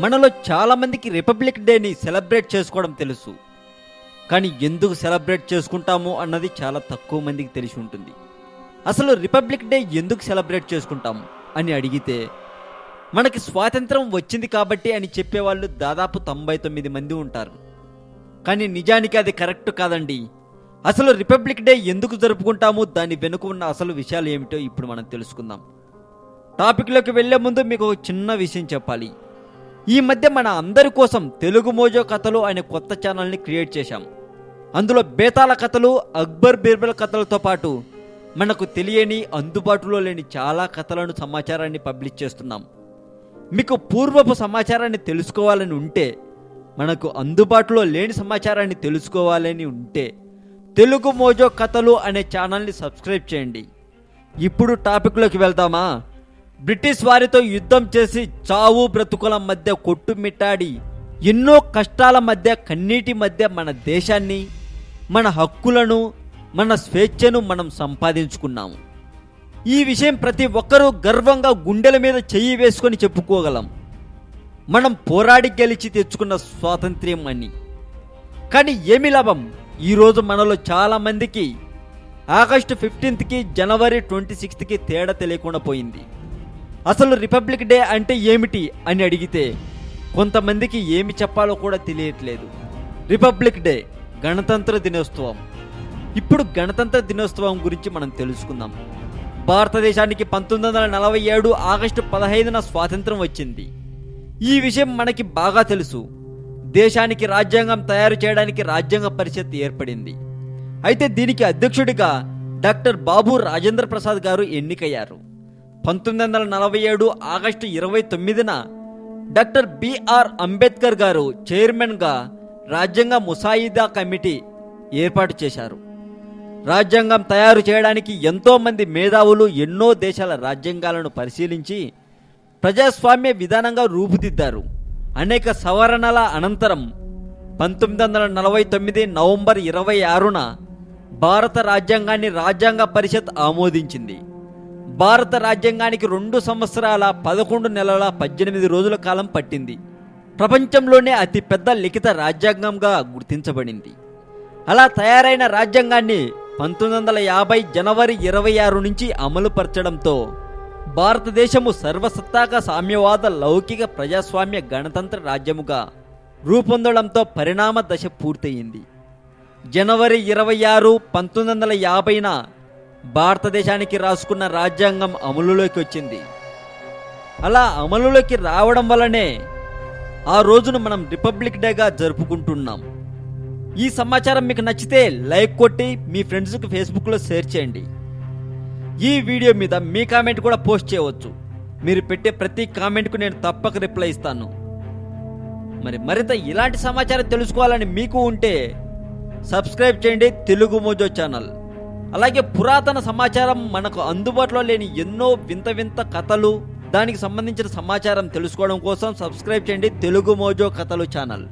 మనలో చాలామందికి రిపబ్లిక్ డేని సెలబ్రేట్ చేసుకోవడం తెలుసు. కానీ ఎందుకు సెలబ్రేట్ చేసుకుంటాము అన్నది చాలా తక్కువ మందికి తెలిసి ఉంటుంది. అసలు రిపబ్లిక్ డే ఎందుకు సెలబ్రేట్ చేసుకుంటాము అని అడిగితే మనకి స్వాతంత్రం వచ్చింది కాబట్టి అని చెప్పేవాళ్ళు దాదాపు 99 మంది ఉంటారు. కానీ నిజానికి అది కరెక్ట్ కాదండి. అసలు రిపబ్లిక్ డే ఎందుకు జరుపుకుంటాము, దాని వెనుక ఉన్న అసలు విషయాలు ఏమిటో ఇప్పుడు మనం తెలుసుకుందాం. టాపిక్లోకి వెళ్లే ముందు మీకు ఒక చిన్న విషయం చెప్పాలి. ఈ మధ్య మన అందరి కోసం తెలుగు మోజో కథలు అనే కొత్త ఛానల్ని క్రియేట్ చేశాం. అందులో బేతాళ కథలు, అక్బర్ బీర్బల్ కథలతో పాటు మనకు తెలియని, అందుబాటులో లేని చాలా కథలను, సమాచారాన్ని పబ్లిష్ చేస్తున్నాం. మీకు పూర్వపు సమాచారాన్ని తెలుసుకోవాలని ఉంటే, మనకు అందుబాటులో లేని సమాచారాన్ని తెలుసుకోవాలని ఉంటే తెలుగు మోజో కథలు అనే ఛానల్ని సబ్స్క్రైబ్ చేయండి. ఇప్పుడు టాపిక్లోకి వెళ్దామా? బ్రిటిష్ వారితో యుద్ధం చేసి చావు బ్రతుకుల మధ్య కొట్టుమిట్టాడి ఎన్నో కష్టాల మధ్య, కన్నీటి మధ్య మన దేశాన్ని, మన హక్కులను, మన స్వేచ్ఛను మనం సంపాదించుకున్నాము. ఈ విషయం ప్రతి ఒక్కరూ గర్వంగా గుండెల మీద చెయ్యి వేసుకొని చెప్పుకోగలం. మనం పోరాడి గెలిచి తెచ్చుకున్న స్వాతంత్ర్యం అని. కానీ ఏమి లాభం? ఈరోజు మనలో చాలామందికి ఆగస్టు 15కి, జనవరి 26కి తేడా తెలియకుండా పోయింది. అసలు రిపబ్లిక్ డే అంటే ఏమిటి అని అడిగితే కొంతమందికి ఏమి చెప్పాలో కూడా తెలియట్లేదు. రిపబ్లిక్ డే గణతంత్ర దినోత్సవం. ఇప్పుడు గణతంత్ర దినోత్సవం గురించి మనం తెలుసుకుందాం. భారతదేశానికి 1947 ఆగస్టు 15న స్వాతంత్రం వచ్చింది. ఈ విషయం మనకి బాగా తెలుసు. దేశానికి రాజ్యాంగం తయారు చేయడానికి రాజ్యాంగ పరిషత్ ఏర్పడింది. అయితే దీనికి అధ్యక్షుడిగా డాక్టర్ బాబు రాజేంద్ర ప్రసాద్ గారు ఎన్నికయ్యారు. 1947 ఆగస్టు 29న డాక్టర్ బిఆర్ అంబేద్కర్ గారు చైర్మన్గా రాజ్యాంగ ముసాయిదా కమిటీ ఏర్పాటు చేశారు. రాజ్యాంగం తయారు చేయడానికి ఎంతోమంది మేధావులు ఎన్నో దేశాల రాజ్యాంగాలను పరిశీలించి ప్రజాస్వామ్య విధానంగా రూపుదిద్దారు. అనేక సవరణల అనంతరం 1949 నవంబర్ 26న భారత రాజ్యాంగాన్ని రాజ్యాంగ పరిషత్ ఆమోదించింది. భారత రాజ్యాంగానికి 2 సంవత్సరాల 11 నెలల 18 రోజుల కాలం పట్టింది. ప్రపంచంలోనే అతిపెద్ద లిఖిత రాజ్యాంగంగా గుర్తించబడింది. అలా తయారైన రాజ్యాంగాన్ని 1950 జనవరి 26 నుంచి అమలుపరచడంతో భారతదేశము సర్వసత్తాక సామ్యవాద లౌకిక ప్రజాస్వామ్య గణతంత్ర రాజ్యముగా రూపొందడంతో పరిణామ దశ పూర్తయింది. జనవరి 26, 1950న భారతదేశానికి రాసుకున్న రాజ్యాంగం అమలులోకి వచ్చింది. అలా అమలులోకి రావడం వల్లనే ఆ రోజును మనం రిపబ్లిక్ డేగా జరుపుకుంటున్నాం. ఈ సమాచారం మీకు నచ్చితే లైక్ కొట్టి మీ ఫ్రెండ్స్కి ఫేస్బుక్లో షేర్ చేయండి. ఈ వీడియో మీద మీ కామెంట్ కూడా పోస్ట్ చేయవచ్చు. మీరు పెట్టే ప్రతి కామెంట్కు నేను తప్పక రిప్లై ఇస్తాను. మరింత ఇలాంటి సమాచారం తెలుసుకోవాలని మీకు ఉంటే సబ్స్క్రైబ్ చేయండి తెలుగు మోజో ఛానల్. అలాగే పురాతన సమాచారం, మనకు అందుబాటులో లేని ఎన్నో వింత వింత కథలు, దానికి సంబంధించిన సమాచారం తెలుసుకోవడం కోసం సబ్స్క్రైబ్ చేయండి తెలుగు మోజో కథలు ఛానల్.